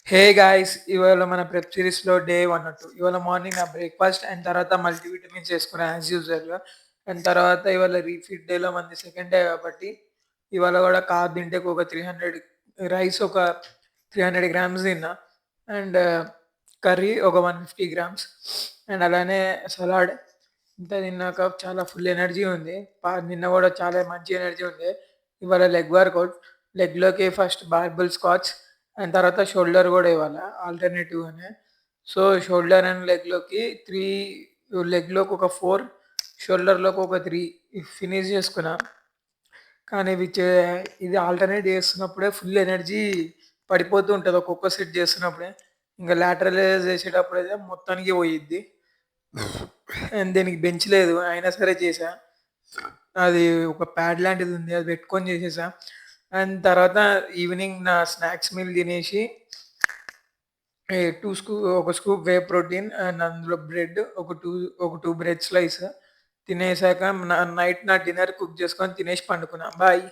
Hey guys! ఇవాళ మన prep సిరీస్‌లో డే 1 అన్నట్టు. ఇవాళ మార్నింగ్ నా బ్రేక్‌ఫాస్ట్ అండ్ తర్వాత మల్టీవిటమిన్స్ చేసుకున్నా యాస్ యూజువల్‌గా. అండ్ తర్వాత ఇవాళ రీఫీడ్ డేలో మనది సెకండ్ డే కాబట్టి, ఇవాళ గూడా కార్బ్ ఇంటేక్ ఒక 300 రైస్ ఒక 300 గ్రామ్స్ తిన్నా. అండ్ కర్రీ ఒక 150 గ్రామ్స్. అండ్ అలానే సలాడ్. ఇంత తిన్నాక చాలా ఫుల్ ఎనర్జీ ఉంది. నిన్న గూడా చాలా మంచి ఎనర్జీ ఉండే. ఇవాళ లెగ్ వర్కౌట్. లెగ్‌లోకి ఫస్ట్ బార్బెల్ స్క్వాట్స్ అండ్ తర్వాత షోల్డర్ గూడా ఇవాళ ఆల్టర్‌నేటివ్‌గానే. సో, షోల్డర్ అండ్ లెగ్‌లోకి 3 లెగ్‌లోకి ఒక 4 షోల్డర్‌లోకి ఒక 3 ఫినిష్ చేసుకున్నా. కానీ ఇది ఆల్టర్‌నేట్ చేస్తున్నప్పుడే ఫుల్ ఎనర్జీ పడిపోతూ ఉంటది. ఒక్కొక్క సెట్ చేస్తున్నప్పుడే. ఇంక లాటరల్ చేసేటప్పుడైతే మొత్తానికి పోయిద్ది. అండ్ దీనికి బెంచ్ లేదు. అయినా సరే చేశా. అది ఒక ప్యాడ్ లాంటిదుంది. అది పెట్టుకొని చేసేసా. అండ్ తర్వాత ఈవినింగ్ నా స్నాక్స్ మీల్ తినేసి ఏ 2 ఒక స్కూప్ వే ప్రోటీన్ అండ్ అందులో బ్రెడ్ ఒక 2 బ్రెడ్ స్లైస్ తినేసాక నైట్ నా డిన్నర్ కుక్ చేసుకొని తినేసి పండుకున్నా. బాయ్.